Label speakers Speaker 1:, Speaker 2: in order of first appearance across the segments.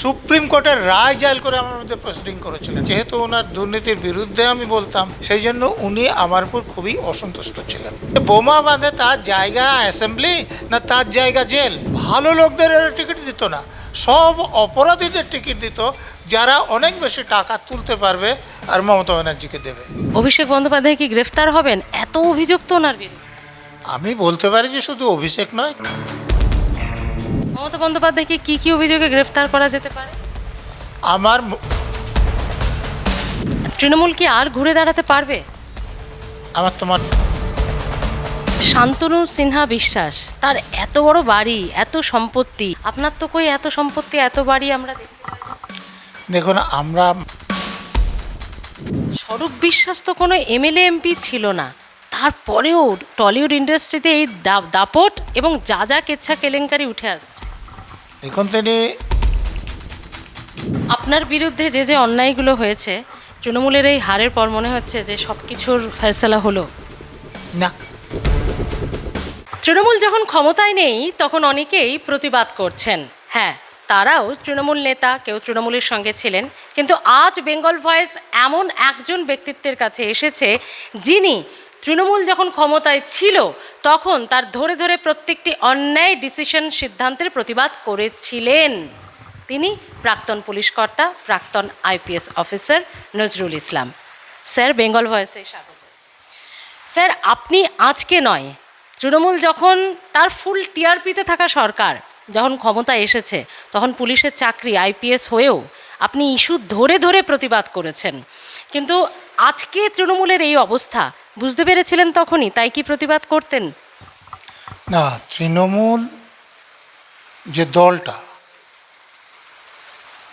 Speaker 1: Supreme কোর্টের রায় জাল করে আমার মধ্যে প্রসিডিং করেছিলেন। যেহেতু ওনার দুর্নীতির বিরুদ্ধে আমি বলতাম, সেই জন্য উনি আমার উপর খুবই অসন্তুষ্ট ছিলেন। বোমা বাঁধে তার জায়গা অ্যাসেম্বলি না তার জায়গা জেল? ভালো লোকদের এরা টিকিট দিত না, সব অপরাধীদের টিকিট দিত, যারা অনেক বেশি টাকা তুলতে পারবে আর মমতা ব্যানার্জিকে দেবে।
Speaker 2: অভিষেক বন্দ্যোপাধ্যায় কি গ্রেফতার হবেন? এত অভিযোগ তো ওনার বিরুদ্ধে।
Speaker 1: আমি বলতে পারি যে শুধু অভিষেক নয়,
Speaker 2: মমতা বন্দ্যোপাধ্যায়কে কি কি অভিযোগে গ্রেফতার করা যেতে পারে?
Speaker 1: আমার
Speaker 2: তৃণমূল কি আর ঘুরে দাঁড়াতে পারবে?
Speaker 1: আমার তোমার
Speaker 2: শান্তনু সিনহা বিশ্বাস, তার এত বড় বাড়ি, এত সম্পত্তি, আপনার তো কই এত সম্পত্তি এত বাড়ি আমরা দেখতে পাই না।
Speaker 1: দেখুন, আমরা
Speaker 2: স্বরূপ বিশ্বাস তো কোনো এমএলএ এমপি ছিল না, তারপরেও টলিউড ইন্ডাস্ট্রিতে এই দাপট এবং যা যা কেচ্ছা কেলেঙ্কারি উঠে আসছে।
Speaker 1: দেখুন, তিনি
Speaker 2: আপনার বিরুদ্ধে যে যে অন্যায়গুলো হয়েছে, তৃণমূলের এই হারের পর মনে হচ্ছে যে সব কিছুর ফয়সালা হলো।
Speaker 1: না,
Speaker 2: তৃণমূল যখন ক্ষমতায় নেই তখন অনেকেই প্রতিবাদ করছেন। হ্যাঁ, তারাও তৃণমূল নেতা, কেউ তৃণমূলের সঙ্গে ছিলেন, কিন্তু আজ বেঙ্গল ভয়েস এমন একজন ব্যক্তিত্বের কাছে এসেছে যিনি তৃণমূল যখন ক্ষমতায় ছিল তখন তার ধরে ধরে প্রত্যেকটি অন্যায় ডিসিশন সিদ্ধান্তের প্রতিবাদ করেছিলেন। তিনি প্রাক্তন পুলিশ কর্তা, প্রাক্তন IPS officer Nazrul Islam. Sir, Bengal ভয়েসে স্বাগত। স্যার, আপনি আজকে নয়, তৃণমূল যখন তার ফুল টিআরপিতে থাকা সরকার যখন ক্ষমতায় এসেছে তখন পুলিশের চাকরি আইপিএস হয়েও আপনি ইস্যু ধরে ধরে প্রতিবাদ করেছেন, কিন্তু আজকে তৃণমূলের এই অবস্থা বুঝতে পেরেছিলেন তখনই, তাই কি প্রতিবাদ করতেন?
Speaker 1: না, তৃণমূল যে দলটা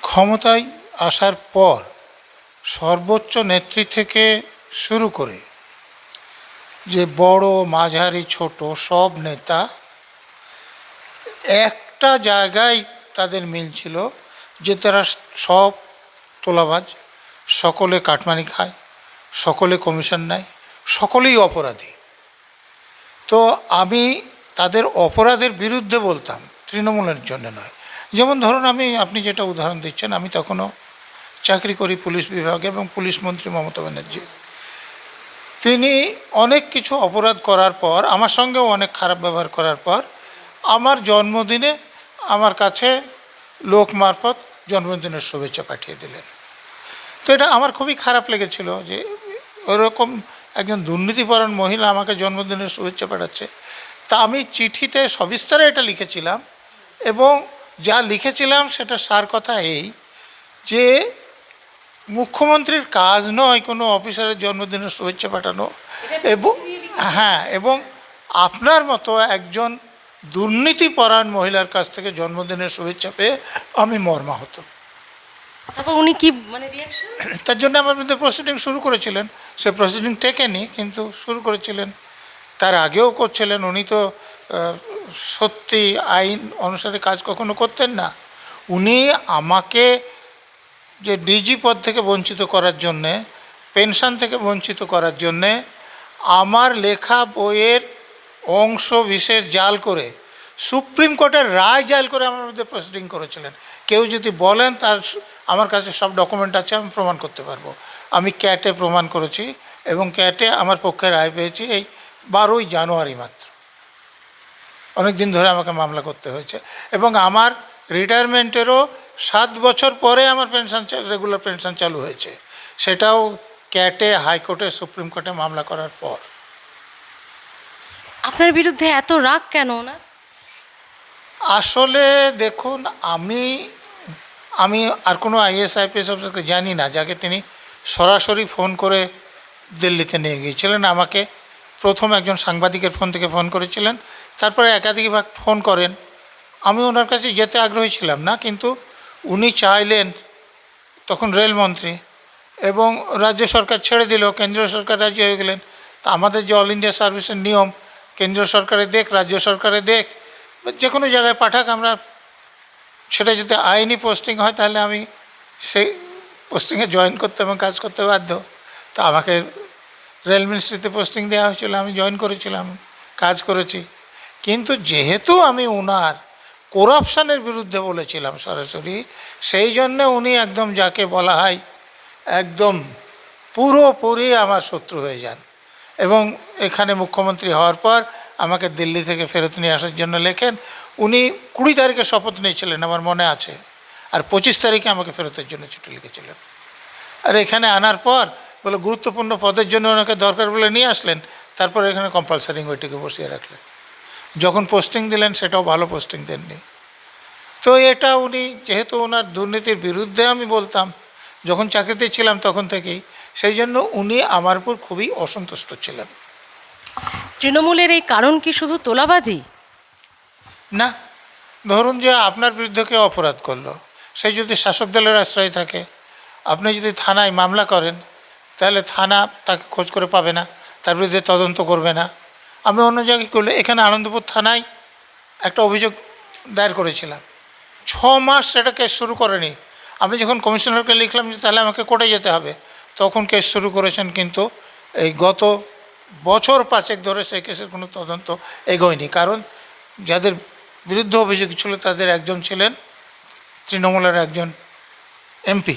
Speaker 1: ক্ষমতায় আসার পর সর্বোচ্চ নেত্রী থেকে শুরু করে যে বড় মাঝারি ছোট সব নেতা, একটা জায়গায় তাদের মিল ছিল যে তারা সব তোলাবাজ, সকলে কাটমানি খায়, সকলে কমিশন নেয়, সকলেই অপরাধী। তো আমি তাদের অপরাধের বিরুদ্ধে বলতাম, তৃণমূলের জন্য নয়। যেমন ধরুন, আপনি যেটা উদাহরণ দিচ্ছেন, আমি তখনও চাকরি করি পুলিশ বিভাগে এবং পুলিশ মন্ত্রী মমতা ব্যানার্জি, তিনি অনেক কিছু অপরাধ করার পর, আমার সঙ্গেও অনেক খারাপ ব্যবহার করার পর, আমার জন্মদিনে আমার কাছে লোক মারফত জন্মদিনের শুভেচ্ছা পাঠিয়ে দিলেন। তো এটা আমার খুবই খারাপ লেগেছিল যে ওরকম একজন দুর্নীতিপরায়ণ মহিলা আমাকে জন্মদিনের শুভেচ্ছা পাঠাচ্ছে। তা আমি চিঠিতে সবিস্তারে এটা লিখেছিলাম, এবং যা লিখেছিলাম সেটা সার কথা এই যে মুখ্যমন্ত্রীর কাজ নয় কোনো অফিসারের জন্মদিনের শুভেচ্ছা পাঠানো, এবং হ্যাঁ, এবং আপনার মতো একজন দুর্নীতিপরায়ণ মহিলার কাছ থেকে জন্মদিনের শুভেচ্ছা পেয়ে আমি মর্মাহত।
Speaker 2: তারপর উনি কি রিয়াকশন?
Speaker 1: তার জন্য আমার মধ্যে প্রসিডিং শুরু করেছিলেন। সে প্রসিডিং টেকেনি, কিন্তু শুরু করেছিলেন। তার আগেও করছিলেন। উনি তো সত্যি আইন অনুসারে কাজ কখনো করতেন না। উনি আমাকে যে ডিজি পদ থেকে বঞ্চিত করার জন্যে, পেনশন থেকে বঞ্চিত করার জন্যে, আমার লেখা বইয়ের অংশ বিশেষ জাল করে, সুপ্রিম কোর্টের রায় জাল করে আমার মধ্যে প্রসিডিং করেছিলেন। কেউ যদি বলেন, তার আমার কাছে সব ডকুমেন্ট আছে, আমি প্রমাণ করতে পারবো। আমি ক্যাটে প্রমাণ করেছি, এবং ক্যাটে আমার পক্ষে রায় পেয়েছি এই 12ই জানুয়ারি মাত্র। অনেক দিন ধরে আমাকে মামলা করতে হয়েছে, এবং আমার রিটায়ারমেন্টেরও 7 বছর পরে আমার পেনশন, রেগুলার পেনশন চালু হয়েছে, সেটাও ক্যাটে, হাইকোর্টে, সুপ্রিম কোর্টে মামলা করার পর।
Speaker 2: আপনার বিরুদ্ধে এত রাগ কেন ওনার?
Speaker 1: আসলে দেখুন, আমি আর কোনো আইএস আইপিএস অফিসারকে জানি না যাকে তিনি সরাসরি ফোন করে দিল্লিতে নিয়ে গিয়েছিলেন। আমাকে প্রথম একজন সাংবাদিকের ফোন থেকে ফোন করেছিলেন, তারপরে একাধিকবার ফোন করেন। আমি ওনার কাছে যেতে আগ্রহী ছিলাম না, কিন্তু উনি চাইলেন, তখন রেলমন্ত্রী, এবং রাজ্য সরকার ছেড়ে দিল, কেন্দ্রীয় সরকার রাজি হয়ে গেলেন। তা আমাদের যে অল ইন্ডিয়া সার্ভিসের নিয়ম, কেন্দ্রীয় সরকারে দেখ, রাজ্য সরকারে দেখ, যে কোনো জায়গায় পাঠাক, আমরা সেটা যদি আইনি পোস্টিং হয় তাহলে আমি সেই পোস্টিংয়ে জয়েন করতে এবং কাজ করতে বাধ্য। তো আমাকে রেল মিনিস্ট্রিতে পোস্টিং দেওয়া হয়েছিল, আমি জয়েন করেছিলাম, কাজ করেছি। কিন্তু যেহেতু আমি ওনার করাপশানের বিরুদ্ধে বলেছিলাম সরাসরি, সেই জন্য উনি একদম যাকে বলা হয় একদম পুরোপুরি আমার শত্রু হয়ে যান। এবং এখানে মুখ্যমন্ত্রী হওয়ার পর আমাকে দিল্লি থেকে ফেরত নিয়ে আসার জন্য লেখেন। উনি 20 তারিখে শপথ নিয়েছিলেন আমার মনে আছে, আর 25 তারিখে আমাকে ফেরতের জন্য চিঠি লিখেছিলেন। আর এখানে আনার পর বলে গুরুত্বপূর্ণ পদের জন্য ওনাকে দরকার বলে নিয়ে আসলেন, তারপর এখানে কম্পালসারি ওইটিকে বসিয়ে রাখলেন। যখন পোস্টিং দিলেন সেটাও ভালো পোস্টিং দেননি। তো এটা উনি যেহেতু ওনার দুর্নীতির বিরুদ্ধে আমি বলতাম যখন চাকরিতে ছিলাম তখন থেকেই, সেই জন্য উনি আমার উপর খুবই অসন্তুষ্ট ছিলেন।
Speaker 2: তৃণমূলের এই কারণ কি শুধু তোলাবাজি?
Speaker 1: না, ধরুন যে আপনার বিরুদ্ধে কেউ অপরাধ করলো, সেই যদি শাসক দলের আশ্রয় থাকে, আপনি যদি থানায় মামলা করেন তাহলে থানা তাকে খোঁজ করে পাবে না, তার বিরুদ্ধে তদন্ত করবে না। আমি অন্য জায়গায় করলে, এখানে আনন্দপুর থানায় একটা অভিযোগ দায়ের করেছিলাম, 6 মাস সেটা কেস শুরু করেনি। আমি যখন কমিশনারকে লিখলাম যে তাহলে আমাকে কোর্টে যেতে হবে, তখন কেস শুরু করেছেন, কিন্তু এই গত বছর 5 ধরে সেই কেসের কোনো তদন্ত এগোয়নি। কারণ যাদের বিরুদ্ধে অভিযোগ ছিল তাদের একজন ছিলেন তৃণমূলের একজন এমপি।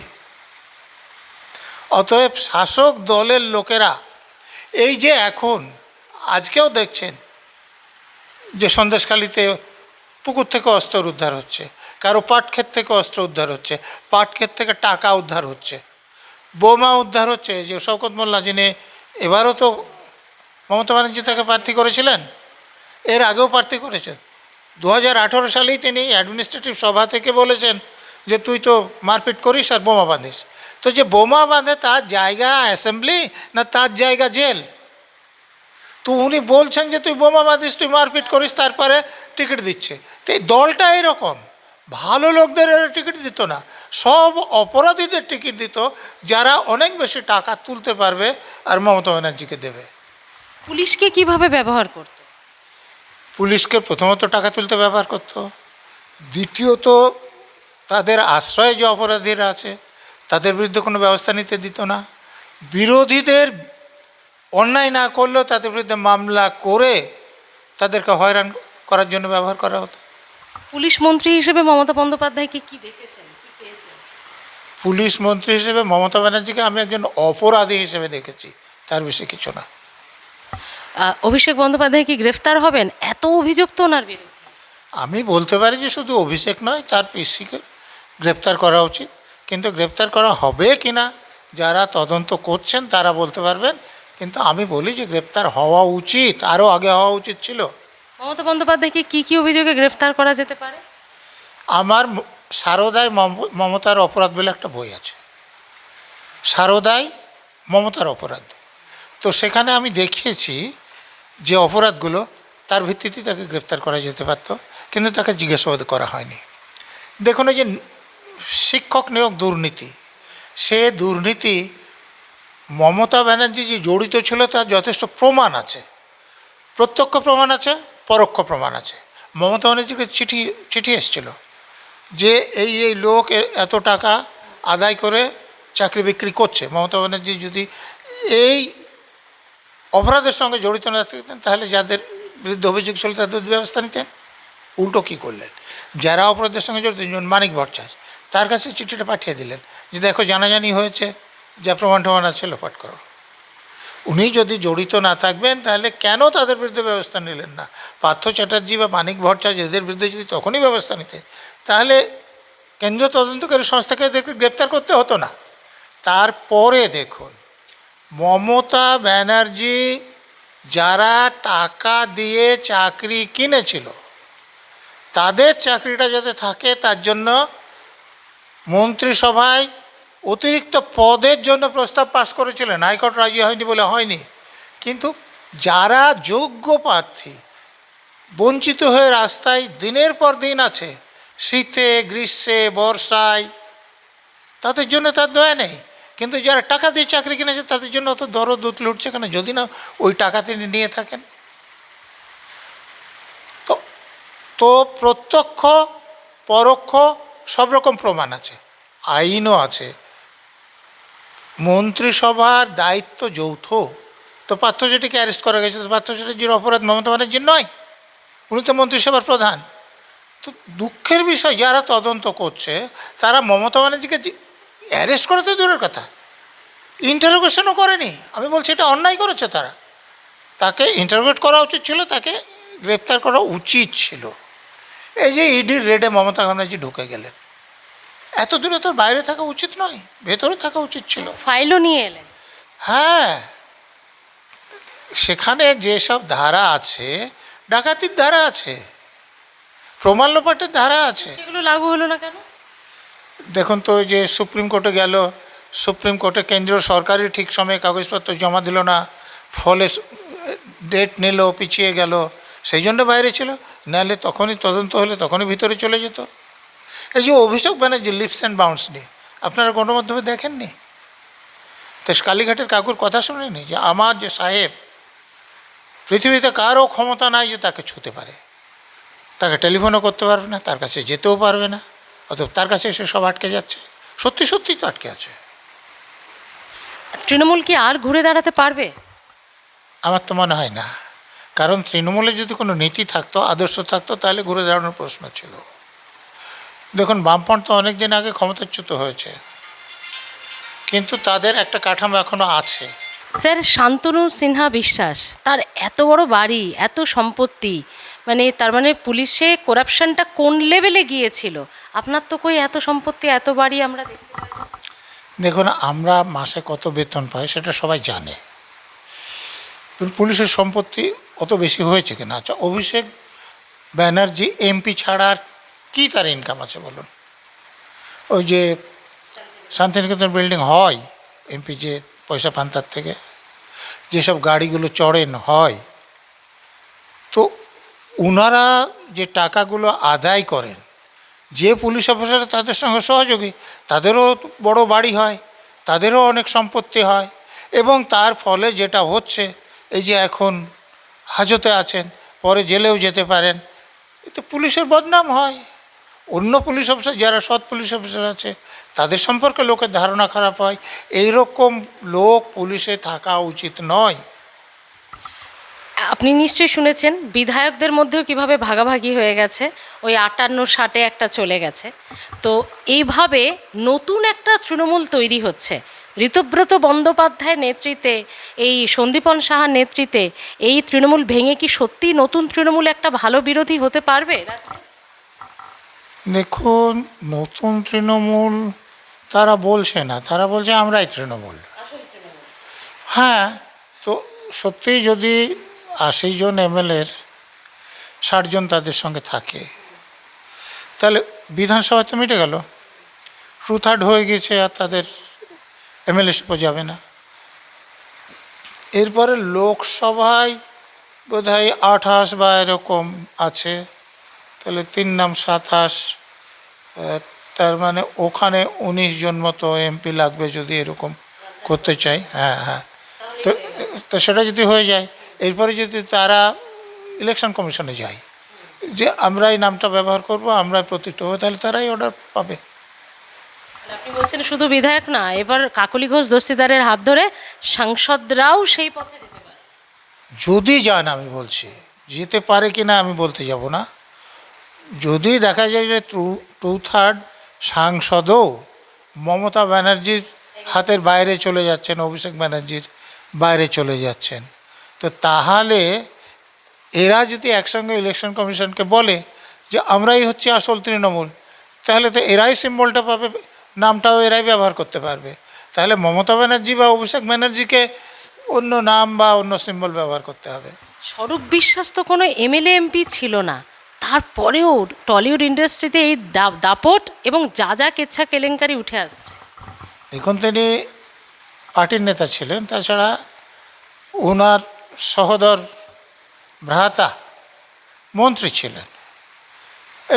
Speaker 1: অতএব শাসক দলের লোকেরা এই যে এখন আজকেও দেখছেন যে সন্দেশখালিতে পুকুর থেকে অস্ত্র উদ্ধার হচ্ছে, কারো পাটক্ষেত থেকে অস্ত্র উদ্ধার হচ্ছে, পাটক্ষেত থেকে টাকা উদ্ধার হচ্ছে, বোমা উদ্ধার হচ্ছে। যে শওকত মোল্লা, যিনি এবারও তো মমতা ব্যানার্জি তাকে প্রার্থী করেছিলেন, এর আগেও প্রার্থী করেছেন, 2018 সালেই তিনি অ্যাডমিনিস্ট্রেটিভ সভা থেকে বলেছেন যে তুই তো মারপিট করিস আর বোমা বাঁধিস। তো যে বোমা বাঁধে তার জায়গা অ্যাসেম্বলি না তার জায়গা জেল? তো উনি বলছেন যে তুই বোমা বাঁধিস, তুই মারপিট করিস, তারপরে টিকিট দিচ্ছে। তো এই দলটা এরকম, ভালো লোকদের এরা টিকিট দিত না, সব অপরাধীদের টিকিট দিত যারা অনেক বেশি টাকা তুলতে পারবে আর মমতা ব্যানার্জিকে দেবে।
Speaker 2: পুলিশকে কিভাবে ব্যবহার করত?
Speaker 1: পুলিশকে প্রথমত টাকা তুলতে ব্যবহার করত, দ্বিতীয়ত তাদের আশ্রয়ে যে অপরাধীরা আছে তাদের বিরুদ্ধে কোনো ব্যবস্থা নিতে দিত না, বিরোধীদের অন্যায় না করলেও তাদের বিরুদ্ধে মামলা করে তাদেরকে হয়রান করার জন্য ব্যবহার করা হতো।
Speaker 2: পুলিশ মন্ত্রী হিসেবে মমতা বন্দ্যোপাধ্যায়কে কি দেখেছেন, কি পেয়েছেন?
Speaker 1: পুলিশ মন্ত্রী হিসেবে মমতা ব্যানার্জিকে আমি একজন অপরাধী হিসেবে দেখেছি, তার বেশি কিছু না।
Speaker 2: অভিষেক বন্দ্যোপাধ্যায় কি গ্রেফতার হবেন? এত অভিযোগ তো ওনার বিরুদ্ধে।
Speaker 1: আমি বলতে পারি যে শুধু অভিষেক নয়, তার পিসিকে গ্রেপ্তার করা উচিত, কিন্তু গ্রেপ্তার করা হবে কি না যারা তদন্ত করছেন তারা বলতে পারবেন। কিন্তু আমি বলি যে গ্রেপ্তার হওয়া উচিত, আরও আগে হওয়া উচিত ছিল।
Speaker 2: মমতা বন্দ্যোপাধ্যায়কে কি অভিযোগে গ্রেফতার করা যেতে পারে?
Speaker 1: আমার সারদায় মমতার অপরাধ বলে একটা বই আছে, সারদায় মমতার অপরাধ। তো সেখানে আমি দেখিয়েছি যে অপরাধগুলো, তার ভিত্তিতে তাকে গ্রেপ্তার করা যেতে পারত, কিন্তু তাকে জিজ্ঞাসাবাদ করা হয়নি। দেখুন, এই যে শিক্ষক নিয়োগ দুর্নীতি, সে দুর্নীতি মমতা ব্যানার্জি যে জড়িত ছিল তার যথেষ্ট প্রমাণ আছে, প্রত্যক্ষ প্রমাণ আছে, পরোক্ষ প্রমাণ আছে। মমতা ব্যানার্জিকে চিঠি এসেছিল যে এই লোক এত টাকা আদায় করে চাকরি বিক্রি করছে। মমতা ব্যানার্জি যদি এই অপরাধের সঙ্গে জড়িত না থাকতেন তাহলে যাদের বিরুদ্ধে অভিযোগ ছিল তাদের ব্যবস্থা নিতেন। উল্টো কী করলেন, যারা অপরাধের সঙ্গে জড়িত, যেমন মানিক ভট্টাচার্য, তার কাছে চিঠিটা পাঠিয়ে দিলেন যে দেখো জানাজানি হয়েছে, যা প্রমাণ টমান আছে লোপাট করো। উনি যদি জড়িত না থাকবেন তাহলে কেন তাদের বিরুদ্ধে ব্যবস্থা নিলেন না? পার্থ চ্যাটার্জি বা মানিক ভট্টাচার্য এদের বিরুদ্ধে যদি তখনই ব্যবস্থা নিতেন তাহলে কেন্দ্রীয় তদন্তকারী সংস্থাকে এদেরকে গ্রেপ্তার করতে হতো না। তারপরে দেখুন, মমতা ব্যানার্জি যারা টাকা দিয়ে চাকরি কিনেছিল তাদের চাকরিটা যাতে থাকে তার জন্য মন্ত্রিসভায় অতিরিক্ত পদের জন্য প্রস্তাব পাশ করেছিলেন। হাইকোর্ট রাজি হয়নি বলে হয়নি, কিন্তু যারা যোগ্য প্রার্থী বঞ্চিত হয়ে রাস্তায় দিনের পর দিন আছে, শীতে গ্রীষ্মে বর্ষায়, তাদের জন্য তার দয়া নেই। কিন্তু যারা টাকা দিয়ে চাকরি কিনেছে তাদের জন্য অত দরদ লুটছে কেন, যদি না ওই টাকা তিনি নিয়ে থাকেন? তো প্রত্যক্ষ পরোক্ষ সব রকম প্রমাণ আছে, আইনও আছে। মন্ত্রিসভার দায়িত্ব যৌথ। তো পার্থ চ্যাটার্জিকে অ্যারেস্ট করা গেছে, তো পার্থ চ্যাটার্জির অপরাধ মমতা ব্যানার্জির নয়, উনি তো মন্ত্রিসভার প্রধান। তো দুঃখের বিষয় যারা তদন্ত করছে তারা মমতা ব্যানার্জিকে অ্যারেস্ট করে তো দূরের কথা, ইন্টারোগেশনও করেনি। আমি বলছি এটা অন্যায় করেছে তারা। তাকে ইন্টারোগেট করা উচিত ছিল, তাকে গ্রেপ্তার করা উচিত ছিল। এই যে ইডির রেডে মমতা ব্যানার্জি ঢুকে গেলেন, এত দূরে তোর বাইরে থাকা উচিত নয়, ভেতরে থাকা উচিত ছিল।
Speaker 2: ফাইলও নিয়ে এলেন।
Speaker 1: হ্যাঁ, সেখানে যেসব ধারা আছে, ডাকাতির ধারা আছে, প্রমাণ লোপাটের ধারা আছে।
Speaker 2: সেগুলো লাগু হলো না কেন?
Speaker 1: দেখুন তো, ওই যে সুপ্রিম কোর্টে গেল, সুপ্রিম কোর্টে কেন্দ্রীয় সরকারই ঠিক সময়ে কাগজপত্র জমা দিল না, ফলে ডেট নিল, পিছিয়ে গেল, সেই জন্য বাইরে ছিল। নাহলে তখনই তদন্ত হলে তখনই ভিতরে চলে যেত। এই যে Abhishek Banerjee lips and bounce নিয়ে আপনারা গণমাধ্যমে দেখেননি? তো কালীঘাটের কাকুর কথা শুনেনি যে আমার যে সাহেব, পৃথিবীতে কারও ক্ষমতা নাই যে তাকে ছুঁতে পারে, তাকে টেলিফোনও করতে পারবে না, তার কাছে যেতেও পারবে না, অতএব তার কাছে এসে সব আটকে যাচ্ছে। সত্যি সত্যিই তো আটকে আছে।
Speaker 2: তৃণমূল কি আর ঘুরে দাঁড়াতে পারবে?
Speaker 1: আমার তো মনে হয় না, কারণ তৃণমূলে যদি কোনো নীতি থাকতো, আদর্শ থাকতো, তাহলে ঘুরে দাঁড়ানোর প্রশ্ন ছিল। দেখুন, বামপন্থ তো অনেক দিন আগে ক্ষমতাচ্যুত হয়েছে, কিন্তু তাদের একটা কাঠামো এখনও আছে।
Speaker 2: স্যার, শান্তনু সিনহা বিশ্বাস, তার এত বড় বাড়ি, এত সম্পত্তি, মানে তার মানে পুলিশে করাপশনটা কোন লেভেলে গিয়েছিল? আপনার তো কই এত সম্পত্তি, এত বাড়ি আমরা দেখতে পাই না।
Speaker 1: দেখুন, আমরা মাসে কত বেতন পাই সেটা সবাই জানে। পুলিশের সম্পত্তি অত বেশি হয়েছে কিনা? আচ্ছা, অভিষেক ব্যানার্জি এমপি ছাড়া আর কী তার ইনকাম আছে বলুন? ওই যে শান্তিনিকেতন বিল্ডিং হয়, এমপি যে পয়সা পান তার থেকে, যেসব গাড়িগুলো চড়েন হয়, তো ওনারা যে টাকাগুলো আদায় করেন, যে পুলিশ অফিসার তাদের সঙ্গে সহযোগী, তাদেরও বড় বাড়ি হয়, তাদেরও অনেক সম্পত্তি হয়, এবং তার ফলে যেটা হচ্ছে, এই যে এখন হাজতে আছেন, পরে জেলেও যেতে পারেন, এতে পুলিশের বদনাম হয়। অন্য পুলিশ অফিসার যারা সৎ পুলিশ অফিসার আছে তাদের সম্পর্কে লোকের ধারণা খারাপ হয়। এইরকম লোক পুলিশে থাকা উচিত নয়।
Speaker 2: আপনি নিশ্চয়ই শুনেছেন বিধায়কদের মধ্যেও কিভাবে ভাগাভাগি হয়ে গেছে, ওই 58-60 একটা চলে গেছে। তো এইভাবে নতুন একটা তৃণমূল তৈরি হচ্ছে ঋতব্রত বন্দ্যোপাধ্যায়ের নেতৃত্বে, এই সন্দীপন সাহার নেতৃত্বে। এই তৃণমূল ভেঙে কি সত্যিই নতুন তৃণমূল একটা ভালো বিরোধী হতে পারবে?
Speaker 1: দেখুন, নতুন তৃণমূল তারা বলছে না, তারা বলছে আমরাই তৃণমূল। হ্যাঁ, তো সত্যিই যদি 80 জন এমএলএর 60 জন তাদের সঙ্গে থাকে, তাহলে বিধানসভা তো মিটে গেল, 2/3 হয়ে গেছে, আর তাদের এমএলএশিপও যাবে না। এরপরে লোকসভায় বোধহয় 28 বা এরকম আছে, তাহলে 3 নাম 27, তার মানে ওখানে 19 জন মতো এমপি লাগবে যদি এরকম করতে চাই। হ্যাঁ হ্যাঁ, তো তো সেটা যদি হয়ে যায়, এরপরে যদি তারা ইলেকশন কমিশনে যায় যে আমরা এই নামটা ব্যবহার করব, আমরা প্রতিষ্ঠা হবো, তাহলে তারাই অর্ডার পাবে।
Speaker 2: আপনি বলছেন শুধু বিধায়ক না, এবার কাকলি ঘোষ দস্তিদারের হাত ধরে সাংসদরাও সেই পথে যেতে পারে
Speaker 1: যদি যান, আমি বলছি যেতে পারে কি না আমি বলতে যাব না। যদি দেখা যায় যে 2/3 সাংসদও মমতা ব্যানার্জির হাতের বাইরে চলে যাচ্ছেন, অভিষেক ব্যানার্জির বাইরে চলে যাচ্ছেন, তো তাহলে এরা যদি একসঙ্গে ইলেকশন কমিশনকে বলে যে আমরাই হচ্ছে আসল তৃণমূল, তাহলে তো এরাই সিম্বলটা পাবে, নামটাও এরাই ব্যবহার করতে পারবে। তাহলে মমতা ব্যানার্জি বা অভিষেক ব্যানার্জিকে অন্য নাম বা অন্য সিম্বল ব্যবহার করতে হবে।
Speaker 2: স্বরূপ বিশ্বাস তো কোনো এমএলএ এমপি ছিল না, তারপরেও টলিউড ইন্ডাস্ট্রিতে এই দাপট এবং যা যা কেচ্ছা কেলেঙ্কারি উঠে আসছে।
Speaker 1: দেখুন, তিনি পার্টির নেতা ছিলেন, তাছাড়া ওনার সহোদর ভ্রাতা মন্ত্রী ছিলেন,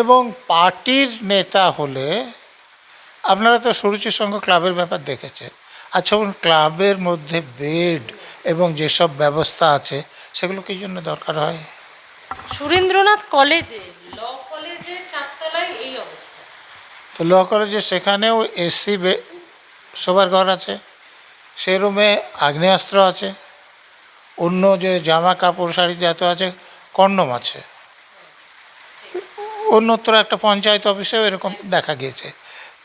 Speaker 1: এবং পার্টির নেতা হলে আপনারা তো সুরুচির সঙ্গে ক্লাবের ব্যাপার দেখেছেন। আচ্ছা, ক্লাবের মধ্যে বেড এবং যেসব ব্যবস্থা আছে সেগুলো কী জন্য দরকার হয়?
Speaker 2: সুরেন্দ্রনাথ কলেজে, ল কলেজের 4 তলায় এই অবস্থা।
Speaker 1: তো ল কলেজে সেখানেও এসি শোবার ঘর আছে, সেই রুমে আগ্নেয়াস্ত্র আছে, অন্য যে জামা কাপড় শাড়িতে এত আছে, কন্ডম আছে, অন্যত্র একটা পঞ্চায়েত অফিসেও এরকম দেখা গিয়েছে।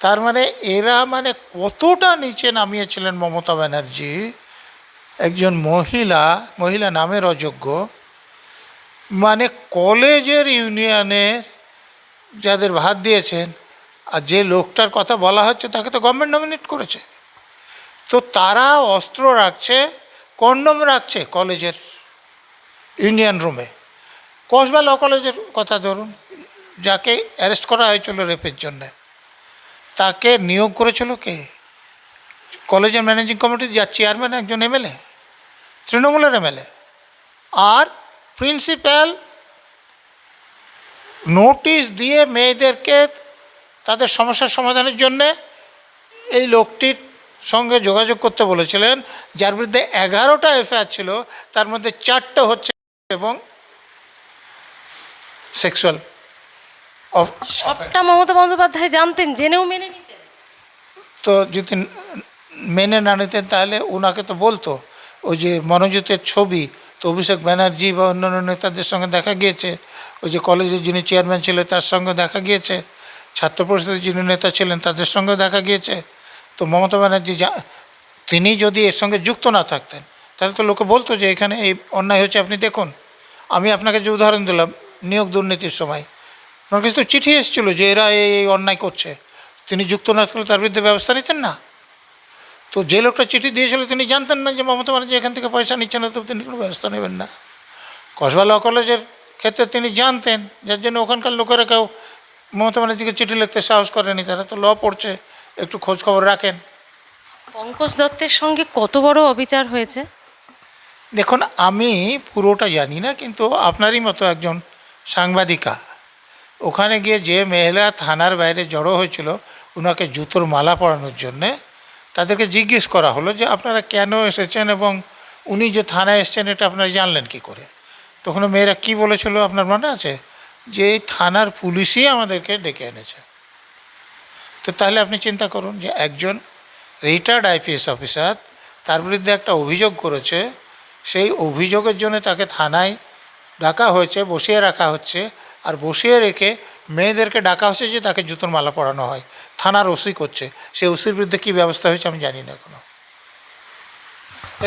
Speaker 1: তার মানে এরা মানে কতটা নিচে নামিয়েছিলেন মমতা ব্যানার্জি, একজন মহিলা নামের অযোগ্য, মানে কলেজের ইউনিয়নের যাদের ভাত দিয়েছেন, আর যে লোকটার কথা বলা হচ্ছে তাকে তো গভর্নমেন্ট নমিনেট করেছে, তো তারা অস্ত্র রাখছে, কন্ডম রাখছে কলেজের ইউনিয়ন রুমে। কসবা ল কলেজের কথা ধরুন, যাকে অ্যারেস্ট করা হয়েছিল রেপের জন্যে, তাকে নিয়োগ করেছিল কে? কলেজের ম্যানেজিং কমিটির যার চেয়ারম্যান একজন এমএলএ, তৃণমূলের এমএলএ। আর প্রিন্সিপাল নোটিশ দিয়ে মেয়েদেরকে তাদের সমস্যার সমাধানের জন্যে এই লোকটির সঙ্গে যোগাযোগ করতে বলেছিলেন, যার বিরুদ্ধে 11টা এফআইআর ছিল, তার মধ্যে 4টে হচ্ছে এবং সেক্সুয়াল
Speaker 2: সবটা মমতা বন্দ্যোপাধ্যায় জানতেন, জেনেও মেনে নিতেন।
Speaker 1: তো যদি মেনে না নিতেন তাহলে ওনাকে তো বলতো। ওই যে মনোজিতের ছবি, তো অভিষেক ব্যানার্জি বা অন্যান্য নেতাদের সঙ্গে দেখা গিয়েছে, ওই যে কলেজের যিনি চেয়ারম্যান ছিলেন তার সঙ্গে দেখা গিয়েছে, ছাত্র পরিষদের যিনি নেতা ছিলেন তাদের সঙ্গে দেখা গিয়েছে। তো মমতা ব্যানার্জি তিনি যদি এর সঙ্গে যুক্ত না থাকতেন তাহলে তো লোকে বলতো যে এখানে এই অন্যায় হচ্ছে, আপনি দেখুন। আমি আপনাকে যে উদাহরণ দিলাম নিয়োগ দুর্নীতির সময়, ওনার কাছে তো চিঠি এসেছিলো যে এরা এই অন্যায় করছে, তিনি যুক্ত না থাকলে তার বিরুদ্ধে ব্যবস্থা নিতেন না। তো যে লোকটা চিঠি দিয়েছিল তিনি জানতেন না যে মমতা ব্যানার্জি এখান থেকে পয়সা নিচ্ছে না, তো তিনি কোনো ব্যবস্থা নেবেন না। কসবা ল কলেজের ক্ষেত্রে তিনি জানতেন, যার জন্য ওখানকার লোকেরা কেউ মমতা ব্যানার্জিকে চিঠি লিখতে সাহস করেনি, তারা তো ল পড়ছে, একটু খোঁজ খবর রাখেন।
Speaker 2: পঙ্কজ দত্তের সঙ্গে কত বড় অবিচার হয়েছে?
Speaker 1: দেখুন, আমি পুরোটা জানি না, কিন্তু আপনারই মতো একজন সাংবাদিকা ওখানে গিয়ে যে মহিলা থানার বাইরে জড়ো হয়েছিল ওনাকে জুতোর মালা পরানোর জন্যে, তাদেরকে জিজ্ঞেস করা হলো যে আপনারা কেন এসেছেন এবং উনি যে থানায় এসেছেন এটা আপনারা জানলেন কী করে। তখন মেয়েরা কী বলেছিল আপনার মনে আছে? যে এই থানার পুলিশই আমাদেরকে ডেকে এনেছে। তো তাহলে আপনি চিন্তা করুন যে একজন রিটায়ার্ড আইপিএস অফিসার, তার বিরুদ্ধে একটা অভিযোগ করেছে, সেই অভিযোগের জন্য তাকে থানায় ডাকা হয়েছে, বসিয়ে রাখা হচ্ছে, আর বসিয়ে রেখে মেয়েদেরকে ডাকা হচ্ছে যে তাকে জুতোর মালা পরানো হয়। থানার ওসি করছে, সেই ওসির বিরুদ্ধে কী ব্যবস্থা হয়েছে আমি জানি না এখনও।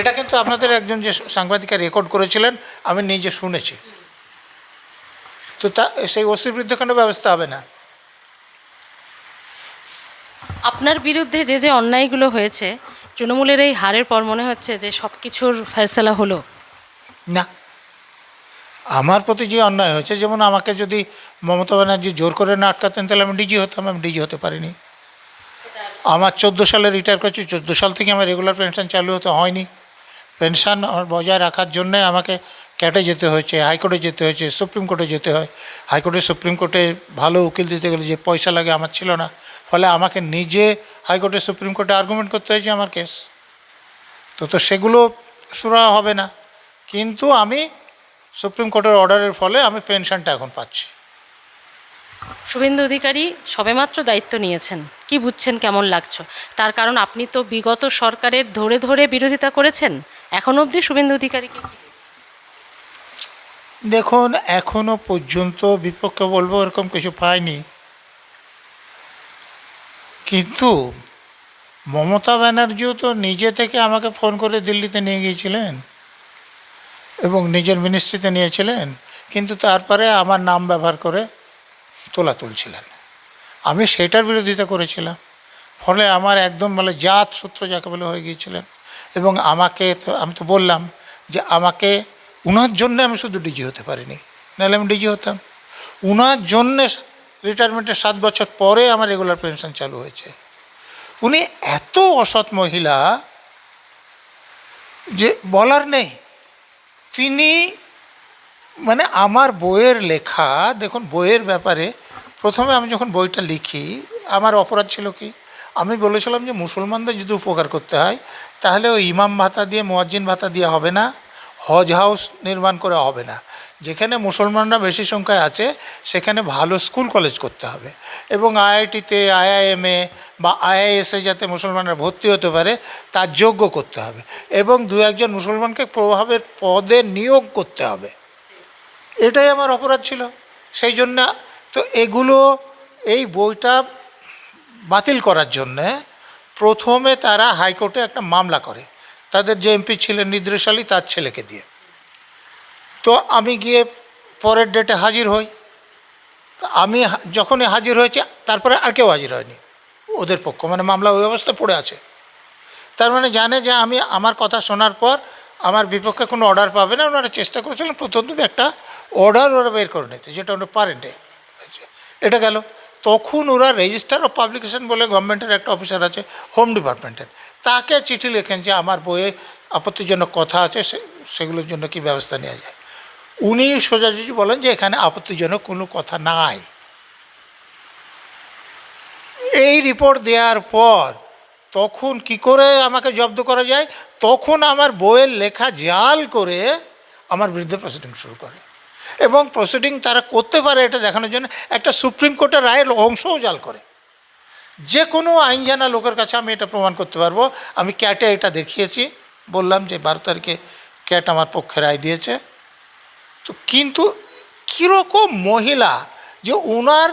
Speaker 1: এটা কিন্তু আপনাদের একজন যে সাংবাদিকা রেকর্ড করেছিলেন আমি নিজে শুনেছি। তো সেই ওসির বিরুদ্ধে কোনো ব্যবস্থা হবে না।
Speaker 2: আপনার বিরুদ্ধে যে যে অন্যায়গুলো হয়েছে, তৃণমূলের এই হারের পর মনে হচ্ছে যে সব কিছুর ফয়সালা হলো?
Speaker 1: না, আমার প্রতি যে অন্যায় হয়েছে, যেমন আমাকে যদি মমতা ব্যানার্জি জোর করে না আটকাতেন তাহলে আমি ডিজি হতাম, আমি ডিজি হতে পারিনি। আমার 14 সালে রিটায়ার করেছি, 14 সাল থেকে আমার রেগুলার পেনশন চালু হতে হয়নি। পেনশন বজায় রাখার জন্যে আমাকে ক্যাটে যেতে হয়েছে, হাইকোর্টে যেতে হয়েছে, সুপ্রিম কোর্টে যেতে হয়। হাইকোর্টে সুপ্রিম কোর্টে ভালো উকিল দিতে গেলে যে পয়সা লাগে আমার ছিল না, ফলে আমাকে নিজে হাইকোর্টে সুপ্রিম কোর্টে আর্গুমেন্ট করতে হয়েছে আমার কেস। তো সেগুলো সুরা হবে না, কিন্তু আমি সুপ্রিম কোর্টের অর্ডারের ফলে আমি পেনশনটা এখন পাচ্ছি।
Speaker 2: শুভেন্দু অধিকারী সবেমাত্র দায়িত্ব নিয়েছেন, কি বুঝছেন, কেমন লাগছে? তার কারণ আপনি তো বিগত সরকারের ধরে ধরে বিরোধিতা করেছেন, এখন অবধি শুভেন্দু অধিকারীকে কি দেখছেন?
Speaker 1: দেখুন, এখনও পর্যন্ত বিপক্ষে বলবো এরকম কিছু পাইনি, কিন্তু মমতা ব্যানার্জিও তো নিজে থেকে আমাকে ফোন করে দিল্লিতে নিয়ে গিয়েছিলেন এবং নিজের মিনিস্ট্রিতে নিয়েছিলেন, কিন্তু তারপরে আমার নাম ব্যবহার করে তোলা তুলছিলেন। আমি সেটার বিরোধিতা করেছিলাম, ফলে আমার একদম মানে জাত সূত্র যাকে বলে হয়ে গিয়েছিলেন। এবং আমাকে তো আমি তো বললাম যে আমাকে উনার জন্যে আমি শুধু ডিজি হতে পারিনি, নাহলে আমি ডিজি হতাম। উনার জন্যে রিটায়ারমেন্টের 7 বছর পরে আমার রেগুলার পেনশন চালু হয়েছে। উনি এত অসৎ মহিলা যে বলার নেই। তিনি মানে আমার বইয়ের লেখা, দেখুন বইয়ের ব্যাপারে প্রথমে আমি যখন বইটা লিখি আমার অপরাধ ছিল কি, আমি বলেছিলাম যে মুসলমানদের যদি উপকার করতে হয় তাহলে ওই ইমাম ভাতা দিয়ে, মুয়াজ্জিন ভাতা দিয়ে হবে না, হজ হাউস নির্মাণ করে হবে না। যেখানে মুসলমানরা বেশি সংখ্যায় আছে সেখানে ভালো স্কুল কলেজ করতে হবে, এবং আইআইটিতে, আইআইএমে বা আইআইএসে যাতে মুসলমানরা ভর্তি হতে পারে তার যোগ্য করতে হবে, এবং 2-1 মুসলমানকে প্রভাবের পদে নিয়োগ করতে হবে। এটাই আমার অপরাধ ছিল। সেই জন্য তো এগুলো এই বইটা বাতিল করার জন্যে প্রথমে তারা হাইকোর্টে একটা মামলা করে তাদের যে এমপি ছিলেন নিদ্রেশ আলী তার ছেলেকে দিয়ে। তো আমি গিয়ে পরের ডেটে হাজির হই। আমি যখনই হাজির হয়েছে তারপরে আর কেউ হাজির হয়নি ওদের পক্ষ, মানে মামলা ওই অবস্থা পড়ে আছে। তার মানে জানে যে আমি আমার কথা শোনার পর আমার বিপক্ষে কোনো অর্ডার পাবে না। ওনারা চেষ্টা করেছিলেন প্রথম দিন একটা অর্ডার ওরা বের করে নিতে, যেটা ওরা পারেন্টে। এটা গেল। তখন ওরা রেজিস্টার অফ পাবলিকেশন বলে গভর্নমেন্টের একটা অফিসার আছে হোম ডিপার্টমেন্টের, তাকে চিঠি লেখেন যে আমার বইয়ে আপত্তিজনক কথা আছে, সেগুলোর জন্য কি ব্যবস্থা নেওয়া যায়। উনি সোজাসুজি বলেন যে এখানে আপত্তিজনক কোনো কথা নাই। এই রিপোর্ট দেওয়ার পর তখন কি করে আমাকে জব্দ করা যায়, তখন আমার বইয়ের লেখা জাল করে আমার বিরুদ্ধে প্রসিডিং শুরু করে। এবং প্রসিডিং তারা করতে পারে এটা দেখানোর জন্য একটা সুপ্রিম কোর্টের রায়ের অংশও জাল করে। যে কোনো আইন জানা লোকের কাছে আমি এটা প্রমাণ করতে পারবো। আমি ক্যাটে এটা দেখিয়েছি, বললাম যে 12 তারিখে ক্যাট আমার পক্ষে রায় দিয়েছে। তো কিন্তু কীরকম মহিলা যে ওনার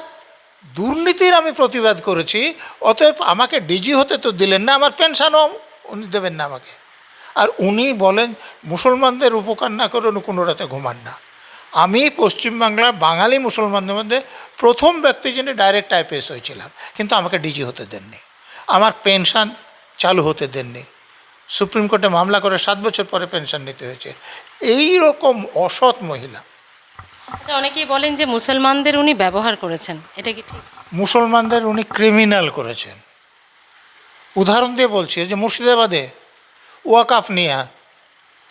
Speaker 1: দুর্নীতির আমি প্রতিবাদ করেছি, অতএব আমাকে ডিজি হতে তো দিলেন না, আমার পেনশনও উনি দেবেন না আমাকে। আর উনি বলেন মুসলমানদের উপকার না করে উনি কোনো রাতে ঘুমান না। আমি পশ্চিমবাংলার বাঙালি মুসলমানদের মধ্যে প্রথম ব্যক্তি যিনি ডাইরেক্ট আইপিএস হয়েছিলাম, কিন্তু আমাকে ডিজি হতে দেননি, আমার পেনশন চালু হতে দেননি। সুপ্রিম কোর্টে মামলা করে 7 বছর পরে পেনশন নিতে হয়েছে। এই রকম অসৎ মহিলা।
Speaker 2: আচ্ছা, অনেকেই বলেন যে মুসলমানদের উনি ব্যবহার করেছেন, এটা কি ঠিক?
Speaker 1: মুসলমানদের উনি ক্রিমিনাল করেছেন। উদাহরণ দিয়ে বলছি যে মুর্শিদাবাদে ওয়াকাফ নিয়ে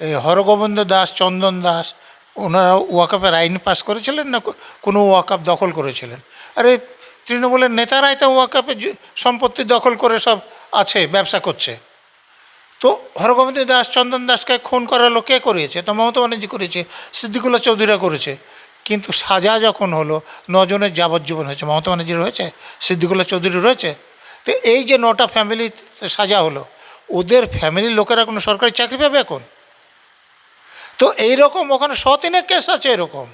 Speaker 1: এই হরগোবিন্দ দাস, চন্দন দাস, ওনারা ওয়াকাফের আইন পাস করেছিলেন না কোনো ওয়াকাফ দখল করেছিলেন? আরে তৃণমূলের নেতারাই তো ওয়াকাফের সম্পত্তি দখল করে সব আছে, ব্যবসা করছে। তো হরগোবিন্দ দাস, চন্দন দাসকে খুন করালো কে করিয়েছে? তো মমতা ব্যানার্জি করেছে, সিদ্দিকুল্লাহ চৌধুরীরা করেছে। কিন্তু সাজা যখন হলো, 9 জনের যাবজ্জীবন হয়েছে, মমতা ব্যানার্জির হয়েছে, সিদ্দিকুল্লাহ চৌধুরী রয়েছে। তো এই যে 9টা ফ্যামিলি সাজা হলো, ওদের ফ্যামিলির লোকেরা কোনো সরকারি চাকরি পাবে এখন? তো এইরকম ওখানে 100-3 কেস আছে এরকম।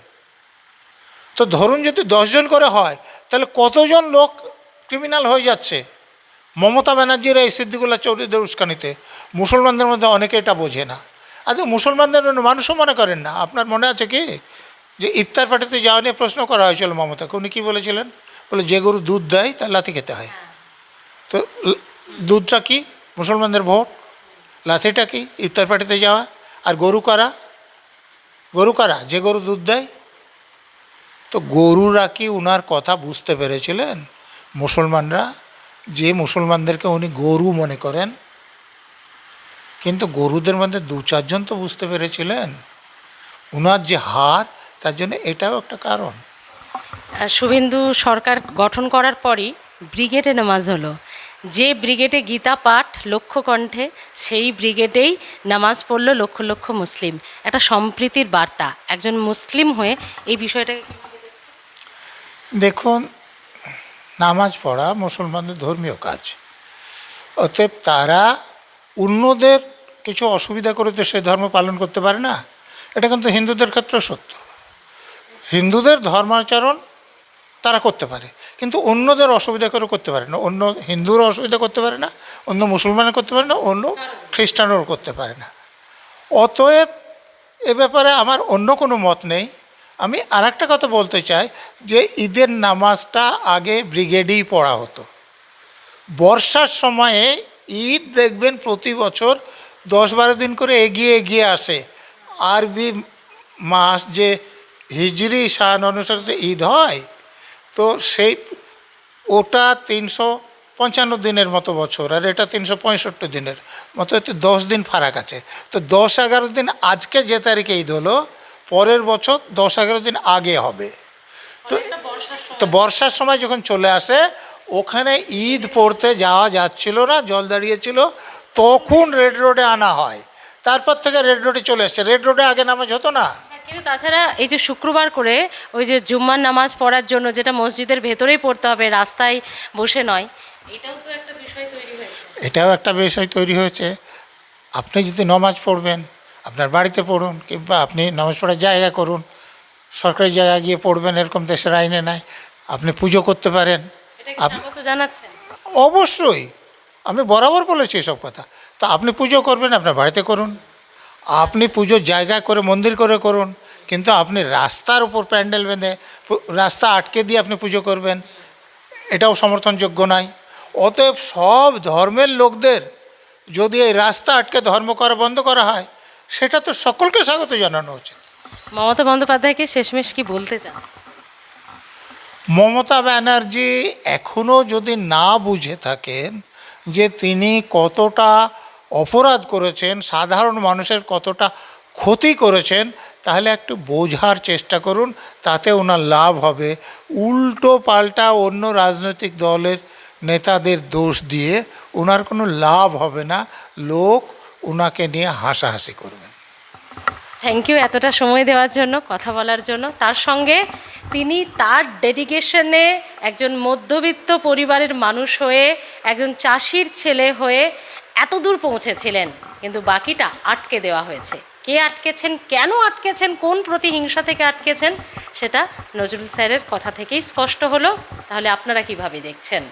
Speaker 1: তো ধরুন যদি 10 জন করে হয়, তাহলে কতজন লোক ক্রিমিনাল হয়ে যাচ্ছে মমতা ব্যানার্জির এই সিদ্দিকুল্লাহ চৌধুরীদের উস্কানিতে। মুসলমানদের মধ্যে অনেকে এটা বোঝে না। আচ্ছা, মুসলমানদের মানুষও মনে করেন না। আপনার মনে আছে কি যে ইফতার পার্টিতে যাওয়া নিয়ে প্রশ্ন করা হয়েছিল মমতাকে, উনি কী বলেছিলেন? বলে যে গরু দুধ দেয় তার লাথি খেতে হয়। তো দুধটা কি? মুসলমানদের ভোট। লাথিটা কি? ইফতার পার্টিতে যাওয়া। আর গরু কারা? গরু কারা? যে গরু দুধ দেয়। তো গরুরা কি উনার কথা বুঝতে পেরেছিলেন মুসলমানরা, যে মুসলমানদেরকে উনি গরু মনে করেন? কিন্তু গরুদের মধ্যে 2-4 জন তো বুঝতে পেরেছিলেন। উনার যে হার, তার জন্য এটাও একটা কারণ।
Speaker 2: শুভেন্দু সরকার গঠন করার পরই ব্রিগেডে নামাজ হলো। যে ব্রিগেডে গীতা পাঠ লক্ষ কণ্ঠে, সেই ব্রিগেডেই নামাজ পড়ল লক্ষ লক্ষ মুসলিম। একটা সম্প্রীতির বার্তা। একজন মুসলিম হয়ে এই বিষয়টাকে কীভাবে দেখছেন?
Speaker 1: দেখুন, নামাজ পড়া মুসলমানদের ধর্মীয় কাজ। অতএব তারা অন্যদের কিছু অসুবিধা করে তো সে ধর্ম পালন করতে পারে না। এটা কিন্তু হিন্দুদের ক্ষেত্রে সত্য। হিন্দুদের ধর্মাচরণ তারা করতে পারে, কিন্তু অন্যদের অসুবিধা করে করতে পারে না। অন্য হিন্দুরও অসুবিধা করতে পারে না, অন্য মুসলমানও করতে পারে না, অন্য খ্রিস্টানও করতে পারে না। অতএব এ ব্যাপারে আমার অন্য কোনো মত নেই। আমি আর একটা কথা বলতে চাই যে ঈদের নামাজটা আগে ব্রিগেডেই পড়া হতো। বর্ষার সময়ে ঈদ দেখবেন প্রতি বছর 10-12 দিন করে এগিয়ে এগিয়ে আসে। আরবি মাস যে হিজরি শান অনুসারে ঈদ হয়, তো সেই ওটা 355 দিনের মতো বছর, আর এটা 365 দিনের মতো, এতে 10 দিন ফারাক আছে। তো 10-11 দিন আজকে যে তারিখে ঈদ হলো, পরের বছর 10-11 দিন আগে হবে। তো বর্ষার সময় যখন চলে আসে, ওখানে ঈদ পড়তে যাওয়া যাচ্ছিল না, জল দাঁড়িয়েছিল, তখন রেড রোডে আনা হয়। তারপর থেকে রেড রোডে চলে আসছে। রেড রোডে আগে নামাজ হতো না।
Speaker 2: কিন্তু তাছাড়া এই যে শুক্রবার করে ওই যে জুম্মার নামাজ পড়ার জন্য যেটা মসজিদের ভেতরেই পড়তে হবে, রাস্তায় বসে নয়, এটাও তো একটা বিষয় তৈরি হয়েছে।
Speaker 1: এটাও একটা বিষয় তৈরি হয়েছে। আপনি যদি নামাজ পড়বেন, আপনার বাড়িতে পড়ুন, কিংবা আপনি নামাজ পড়ার জায়গা করুন, সরকারি জায়গায় গিয়ে পড়বেন, এরকম দেশের আইনে নাই। আপনি পুজো করতে পারেন।
Speaker 2: এটাকে
Speaker 1: আপ-
Speaker 2: স্বাগত জানাচ্ছেন?
Speaker 1: অবশ্যই, আমি বরাবর বলেছি এসব কথা। তো আপনি পুজো করবেন আপনার বাড়িতে করুন, আপনি পুজোর জায়গায় করে মন্দির করে করুন, কিন্তু আপনি রাস্তার উপর প্যান্ডেল বেঁধে রাস্তা আটকে দিয়ে আপনি পুজো করবেন, এটাও সমর্থনযোগ্য নয়। অতএব সব ধর্মের লোকদের যদি এই রাস্তা আটকে ধর্ম করা বন্ধ করা হয়, সেটা তো সকলকে স্বাগত জানানো উচিত।
Speaker 2: মমতা বন্দ্যোপাধ্যায়কে শেষমেশ কি বলতে চান?
Speaker 1: মমতা ব্যানার্জি এখনও যদি না বুঝে থাকেন যে তিনি কতটা অপরাধ করেছেন, সাধারণ মানুষের কতটা ক্ষতি করেছেন, তাহলে একটু বোঝার চেষ্টা করুন, তাতে ওনার লাভ হবে। উল্টো পাল্টা অন্য রাজনৈতিক দলের নেতাদের দোষ দিয়ে ওনার কোনো লাভ হবে না, লোক ওনাকে নিয়ে হাসাহাসি করবেন।
Speaker 2: থ্যাংক ইউ এতটা সময় দেওয়ার জন্য, কথা বলার জন্য। তার সঙ্গে তিনি তার ডেডিকেশনে একজন মধ্যবিত্ত পরিবারের মানুষ হয়ে, একজন চাষির ছেলে হয়ে এত দূর পৌঁছেছিলেন, কিন্তু বাকিটা আটকে দেওয়া হয়েছে। কে আটকেছেন, কেন আটকেছেন, কোন প্রতিহিংসা থেকে আটকেছেন, সেটা নজরুল স্যারের কথা থেকেই স্পষ্ট হলো। তাহলে আপনারা কিভাবে দেখছেন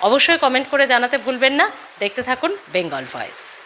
Speaker 2: অবশ্যই কমেন্ট করে জানাতে ভুলবেন না। দেখতে থাকুন বেঙ্গল ভয়েস।